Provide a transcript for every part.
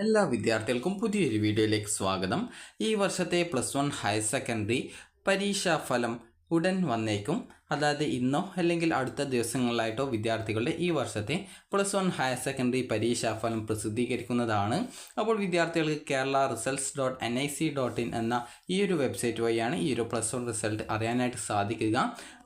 എല്ലാ വിദ്യാർത്ഥികൾക്കും പുതിയൊരു വീഡിയോയിലേക്ക് സ്വാഗതം. ഈ വർഷത്തെ +1 ഹയർ സെക്കൻഡറി പരീക്ഷാഫലം ഉടൻ വന്നേക്കും. അതായത് ഇന്നോ അല്ലെങ്കിൽ അടുത്ത ദിവസങ്ങളിലായിട്ടോ വിദ്യാർത്ഥികളുടെ ഈ വർഷത്തെ +1 ഹയർ സെക്കൻഡറി പരീക്ഷാഫലം പ്രസിദ്ധീകരിക്കുന്നതാണ്. അപ്പോൾ വിദ്യാർത്ഥികൾക്ക് kerala-results.nic.in എന്ന ഈ ഒരു വെബ്സൈറ്റ് വഴിയാണ് ഈ ഒരു +1 റിസൾട്ട് അറിയാനായിട്ട് സാധിക്കുക.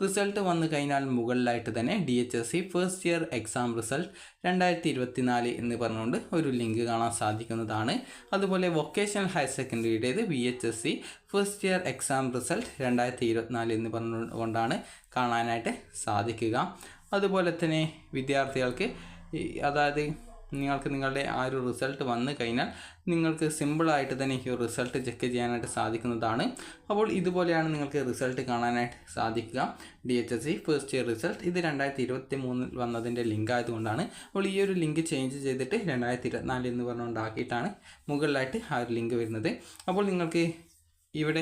റിസൾട്ട് വന്നു കഴിഞ്ഞാൽ മുകളിലായിട്ട് തന്നെ DHSC first year exam result 2024 എന്ന് പറഞ്ഞുകൊണ്ട് ഒരു ലിങ്ക് കാണാൻ സാധിക്കുന്നതാണ്. അതുപോലെ വൊക്കേഷണൽ ഹയർ സെക്കൻഡറിയുടേത് VHSC first year exam result 2024 എന്ന് പറഞ്ഞുകൊണ്ടാണ് കാണാനായിട്ട് സാധിക്കുക. അതുപോലെ തന്നെ വിദ്യാർത്ഥികൾക്ക് അതായത് നിങ്ങൾക്ക് നിങ്ങളുടെ ആ ഒരു റിസൾട്ട് വന്നു കഴിഞ്ഞാൽ നിങ്ങൾക്ക് സിമ്പിളായിട്ട് തന്നെ ഈ റിസൾട്ട് ചെക്ക് ചെയ്യാനായിട്ട് സാധിക്കുന്നതാണ്. അപ്പോൾ ഇതുപോലെയാണ് നിങ്ങൾക്ക് റിസൾട്ട് കാണാനായിട്ട് സാധിക്കുക. DHSC ഫസ്റ്റ് ഇയർ റിസൾട്ട് ഇത് 2023 വന്നതിൻ്റെ ലിങ്ക് ആയതുകൊണ്ടാണ്. അപ്പോൾ ഈ ഒരു ലിങ്ക് ചേഞ്ച് ചെയ്തിട്ട് 2024 എന്ന് പറഞ്ഞുകൊണ്ടാക്കിയിട്ടാണ് മുകളിലായിട്ട് ആ ഒരു ലിങ്ക് വരുന്നത്. അപ്പോൾ നിങ്ങൾക്ക് ഇവിടെ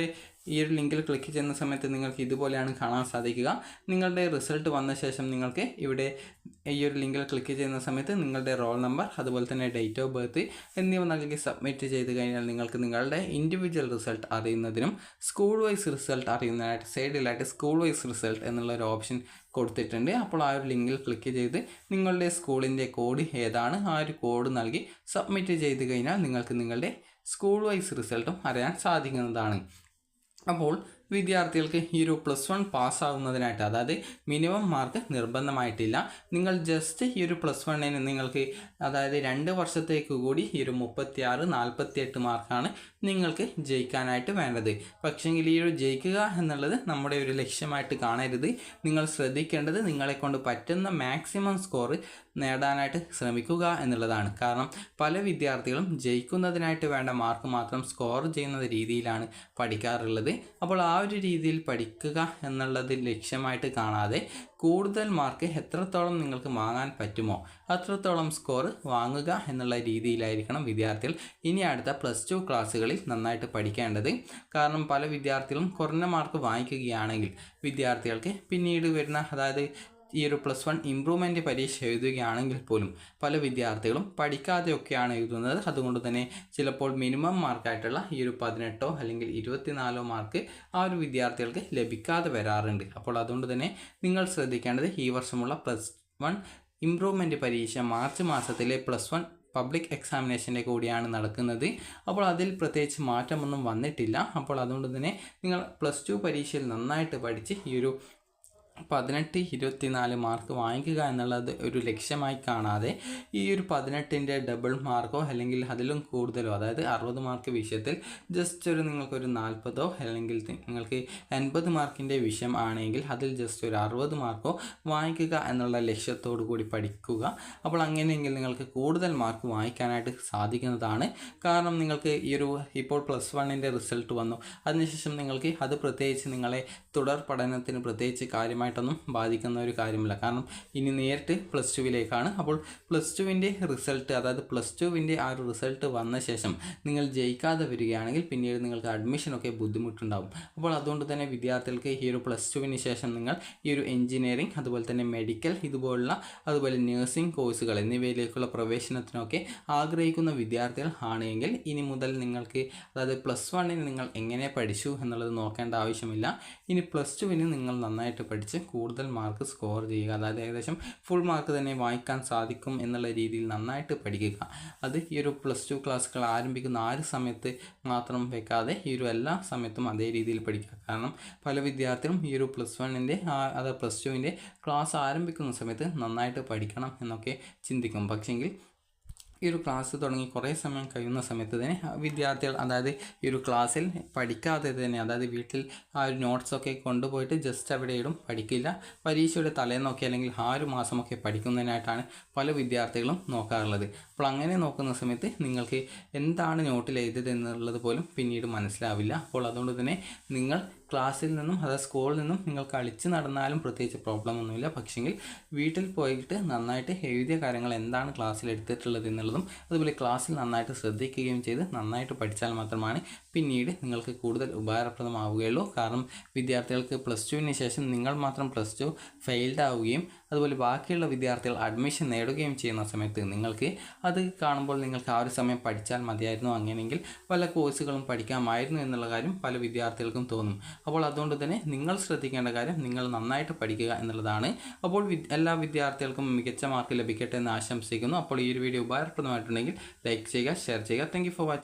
ഈ ഒരു ലിങ്കിൽ ക്ലിക്ക് ചെയ്യുന്ന സമയത്ത് നിങ്ങൾക്ക് ഇതുപോലെയാണ് കാണാൻ സാധിക്കുക. നിങ്ങളുടെ റിസൾട്ട് വന്ന ശേഷം നിങ്ങൾക്ക് ഇവിടെ ഈ ഒരു ലിങ്കിൽ ക്ലിക്ക് ചെയ്യുന്ന സമയത്ത് നിങ്ങളുടെ റോൾ നമ്പർ അതുപോലെ തന്നെ ഡേറ്റ് ഓഫ് ബർത്ത് എന്നിവ നൽകി സബ്മിറ്റ് ചെയ്ത് കഴിഞ്ഞാൽ നിങ്ങൾക്ക് നിങ്ങളുടെ ഇൻഡിവിജ്വൽ റിസൾട്ട് അറിയുന്നതിനും സ്കൂൾ വൈസ് റിസൾട്ട് അറിയുന്നതിനായിട്ട് സൈഡിലായിട്ട് സ്കൂൾ വൈസ് റിസൾട്ട് എന്നുള്ള ഒരു ഓപ്ഷൻ കൊടുത്തിട്ടുണ്ട്. അപ്പോൾ ആ ഒരു ലിങ്കിൽ ക്ലിക്ക് ചെയ്ത് നിങ്ങളുടെ സ്കൂളിൻ്റെ കോഡ് ഏതാണ് ആ ഒരു കോഡ് നൽകി സബ്മിറ്റ് ചെയ്ത് കഴിഞ്ഞാൽ നിങ്ങൾക്ക് നിങ്ങളുടെ സ്കൂൾ വൈസ് റിസൾട്ടും അറിയാൻ സാധിക്കുന്നതാണ്. അപ്പോൾ വിദ്യാർത്ഥികൾക്ക് ഈ ഒരു +1 പാസ്സാകുന്നതിനായിട്ട് അതായത് മിനിമം മാർക്ക് നിർബന്ധമായിട്ടില്ല. നിങ്ങൾ ജസ്റ്റ് ഈ ഒരു +1ന് നിങ്ങൾക്ക് അതായത് 2 വർഷത്തേക്ക് കൂടി ഈ ഒരു 36-48 മാർക്കാണ് നിങ്ങൾക്ക് ജയിക്കാനായിട്ട് വേണ്ടത്. പക്ഷേങ്കിൽ ഈ ഒരു ജയിക്കുക എന്നുള്ളത് നമ്മുടെ ഒരു ലക്ഷ്യമായിട്ട് കാണരുത്. നിങ്ങൾ ശ്രദ്ധിക്കേണ്ടത് നിങ്ങളെക്കൊണ്ട് പറ്റുന്ന മാക്സിമം സ്കോർ നേടാനായിട്ട് ശ്രമിക്കുക എന്നുള്ളതാണ്. കാരണം പല വിദ്യാർത്ഥികളും ജയിക്കുന്നതിനായിട്ട് വേണ്ട മാർക്ക് മാത്രം സ്കോർ ചെയ്യുന്ന രീതിയിലാണ് പഠിക്കാറുള്ളത്. അപ്പോൾ ആ ഒരു രീതിയിൽ പഠിക്കുക എന്നുള്ളത് ലക്ഷ്യമായിട്ട് കാണാതെ കൂടുതൽ മാർക്ക് എത്രത്തോളം നിങ്ങൾക്ക് വാങ്ങാൻ പറ്റുമോ അത്രത്തോളം സ്കോർ വാങ്ങുക എന്നുള്ള രീതിയിലായിരിക്കണം വിദ്യാർത്ഥികൾ ഇനി അടുത്ത +2 ക്ലാസ്സുകളിൽ നന്നായിട്ട് പഠിക്കേണ്ടത്. കാരണം പല വിദ്യാർത്ഥികളും കുറഞ്ഞ മാർക്ക് വാങ്ങിക്കുകയാണെങ്കിൽ വിദ്യാർത്ഥികൾക്ക് പിന്നീട് വരുന്ന അതായത് ഈ ഒരു +1 ഇംപ്രൂവ്മെൻറ്റ് പരീക്ഷ എഴുതുകയാണെങ്കിൽ പോലും പല വിദ്യാർത്ഥികളും പഠിക്കാതെയൊക്കെയാണ് എഴുതുന്നത്. അതുകൊണ്ട് തന്നെ ചിലപ്പോൾ മിനിമം മാർക്കായിട്ടുള്ള ഈ ഒരു 18 അല്ലെങ്കിൽ 24 മാർക്ക് ആ ഒരു വിദ്യാർത്ഥികൾക്ക് ലഭിക്കാതെ വരാറുണ്ട്. അപ്പോൾ അതുകൊണ്ട് തന്നെ നിങ്ങൾ ശ്രദ്ധിക്കേണ്ടത് ഈ വർഷമുള്ള +1 ഇംപ്രൂവ്മെൻറ്റ് പരീക്ഷ മാർച്ച് മാസത്തിലെ +1 പബ്ലിക് എക്സാമിനേഷൻ്റെ കൂടിയാണ് നടക്കുന്നത്. അപ്പോൾ അതിൽ പ്രത്യേകിച്ച് മാറ്റമൊന്നും വന്നിട്ടില്ല. അപ്പോൾ അതുകൊണ്ട് തന്നെ നിങ്ങൾ +2 പരീക്ഷയിൽ നന്നായിട്ട് പഠിച്ച് ഈ ഒരു 18-24 മാർക്ക് വാങ്ങിക്കുക എന്നുള്ളത് ഒരു ലക്ഷ്യമായി കാണാതെ ഈ ഒരു 18ൻ്റെ ഡബിൾ മാർക്കോ അല്ലെങ്കിൽ അതിലും കൂടുതലോ അതായത് 60 മാർക്ക് വിഷയത്തിൽ ജസ്റ്റ് ഒരു നിങ്ങൾക്കൊരു 40 അല്ലെങ്കിൽ നിങ്ങൾക്ക് 80 മാർക്കിൻ്റെ വിഷയം ആണെങ്കിൽ അതിൽ ജസ്റ്റ് ഒരു 60 മാർക്കോ വാങ്ങിക്കുക എന്നുള്ള ലക്ഷ്യത്തോടു കൂടി പഠിക്കുക. അപ്പോൾ അങ്ങനെയെങ്കിൽ നിങ്ങൾക്ക് കൂടുതൽ മാർക്ക് വാങ്ങിക്കാനായിട്ട് സാധിക്കുന്നതാണ്. കാരണം നിങ്ങൾക്ക് ഈ ഒരു ഇപ്പോൾ +1ൻ്റെ റിസൾട്ട് വന്നു, അതിനുശേഷം നിങ്ങൾക്ക് അത് പ്രത്യേകിച്ച് നിങ്ങളെ തുടർ പഠനത്തിന് പ്രത്യേകിച്ച് കാര്യമായിട്ടൊന്നും ബാധിക്കുന്ന ഒരു കാര്യമില്ല. കാരണം ഇനി നേരിട്ട് +2വിലേക്കാണ്. അപ്പോൾ +2വിൻ്റെ റിസൾട്ട് അതായത് +2വിൻ്റെ ആ ഒരു റിസൾട്ട് വന്ന ശേഷം നിങ്ങൾ ജയിക്കാതെ വരികയാണെങ്കിൽ പിന്നീട് നിങ്ങൾക്ക് അഡ്മിഷനൊക്കെ ബുദ്ധിമുട്ടുണ്ടാകും. അപ്പോൾ അതുകൊണ്ട് തന്നെ വിദ്യാർത്ഥികൾക്ക് ഈ ഒരു +2വിന് ശേഷം നിങ്ങൾ ഈ ഒരു എഞ്ചിനീയറിംഗ് അതുപോലെ തന്നെ മെഡിക്കൽ അതുപോലെ നഴ്സിംഗ് കോഴ്സുകൾ എന്നിവയിലേക്കുള്ള പ്രവേശനത്തിനൊക്കെ ആഗ്രഹിക്കുന്ന വിദ്യാർത്ഥികൾ ആണെങ്കിൽ ഇനി മുതൽ നിങ്ങൾക്ക് അതായത് +1ന് നിങ്ങൾ എങ്ങനെ പഠിച്ചു എന്നുള്ളത് നോക്കേണ്ട ആവശ്യമില്ല. ഇനി +2വിന് നിങ്ങൾ നന്നായിട്ട് പഠിച്ച് കൂടുതൽ മാർക്ക് സ്കോർ ചെയ്യുക. അതായത് ഏകദേശം ഫുൾ മാർക്ക് തന്നെ വാങ്ങിക്കാൻ സാധിക്കും എന്നുള്ള രീതിയിൽ നന്നായിട്ട് പഠിക്കുക. അത് ഈ ഒരു +2 ക്ലാസ്സുകൾ ആരംഭിക്കുന്ന ആ ഒരു സമയത്ത് മാത്രം വെക്കാതെ ഈ ഒരു എല്ലാ സമയത്തും അതേ രീതിയിൽ പഠിക്കുക. കാരണം പല വിദ്യാർത്ഥികളും ഈ ഒരു +1ൻ്റെ അത് +2വിൻ്റെ ക്ലാസ് ആരംഭിക്കുന്ന സമയത്ത് നന്നായിട്ട് പഠിക്കണം എന്നൊക്കെ ചിന്തിക്കും. പക്ഷേങ്കിൽ ഈ ഒരു ക്ലാസ് തുടങ്ങി കുറേ സമയം കഴിയുന്ന സമയത്ത് തന്നെ വിദ്യാർത്ഥികൾ അതായത് ഈ ഒരു ക്ലാസ്സിൽ പഠിക്കാതെ തന്നെ അതായത് വീട്ടിൽ ആ ഒരു നോട്ട്സൊക്കെ കൊണ്ടുപോയിട്ട് ജസ്റ്റ് അവിടെ ഇടും, പഠിക്കില്ല. പരീക്ഷയുടെ തലേന്നൊക്കെ അല്ലെങ്കിൽ ആ ഒരു മാസമൊക്കെ പഠിക്കുന്നതിനായിട്ടാണ് പല വിദ്യാർത്ഥികളും നോക്കാറുള്ളത്. അപ്പോൾ അങ്ങനെ നോക്കുന്ന സമയത്ത് നിങ്ങൾക്ക് എന്താണ് നോട്ടിൽ എഴുതിയത് എന്നുള്ളത് പോലും പിന്നീട് മനസ്സിലാവില്ല. അപ്പോൾ അതുകൊണ്ട് തന്നെ നിങ്ങൾ ക്ലാസ്സിൽ നിന്നും അതായത് സ്കൂളിൽ നിന്നും നിങ്ങൾ കളിച്ച് നടന്നാലും പ്രത്യേകിച്ച് പ്രോബ്ലം ഒന്നുമില്ല. പക്ഷെങ്കിൽ വീട്ടിൽ പോയിട്ട് നന്നായിട്ട് എഴുതിയ കാര്യങ്ങൾ എന്താണ് ക്ലാസ്സിൽ എടുത്തിട്ടുള്ളത് എന്നുള്ളതും അതുപോലെ ക്ലാസ്സിൽ നന്നായിട്ട് ശ്രദ്ധിക്കുകയും ചെയ്ത് നന്നായിട്ട് പഠിച്ചാൽ മാത്രമാണ് പിന്നീട് നിങ്ങൾക്ക് കൂടുതൽ ഉപകാരപ്രദമാവുകയുള്ളൂ. കാരണം വിദ്യാർത്ഥികൾക്ക് +2വിന് ശേഷം നിങ്ങൾ മാത്രം +2 ഫെയിൽഡ് ആവുകയും അതുപോലെ ബാക്കിയുള്ള വിദ്യാർത്ഥികൾ അഡ്മിഷൻ നേടുകയും ചെയ്യുന്ന സമയത്ത് നിങ്ങൾക്ക് അത് കാണുമ്പോൾ നിങ്ങൾക്ക് ആ ഒരു സമയം പഠിച്ചാൽ മതിയായിരുന്നു, അങ്ങനെയെങ്കിൽ പല കോഴ്സുകളും പഠിക്കാമായിരുന്നു എന്നുള്ള കാര്യം പല വിദ്യാർത്ഥികൾക്കും തോന്നും. അപ്പോൾ അതുകൊണ്ട് തന്നെ നിങ്ങൾ ശ്രദ്ധിക്കേണ്ട കാര്യം നിങ്ങൾ നന്നായിട്ട് പഠിക്കുക എന്നുള്ളതാണ്. അപ്പോൾ എല്ലാ വിദ്യാർത്ഥികൾക്കും മികച്ച മാർക്ക് ലഭിക്കട്ടെ എന്ന് ആശംസിക്കുന്നു. അപ്പോൾ ഈ ഒരു വീഡിയോ ഉപകാരപ്രദമായിട്ടുണ്ടെങ്കിൽ ലൈക്ക് ചെയ്യുക, ഷെയർ ചെയ്യുക. Thank you for watching.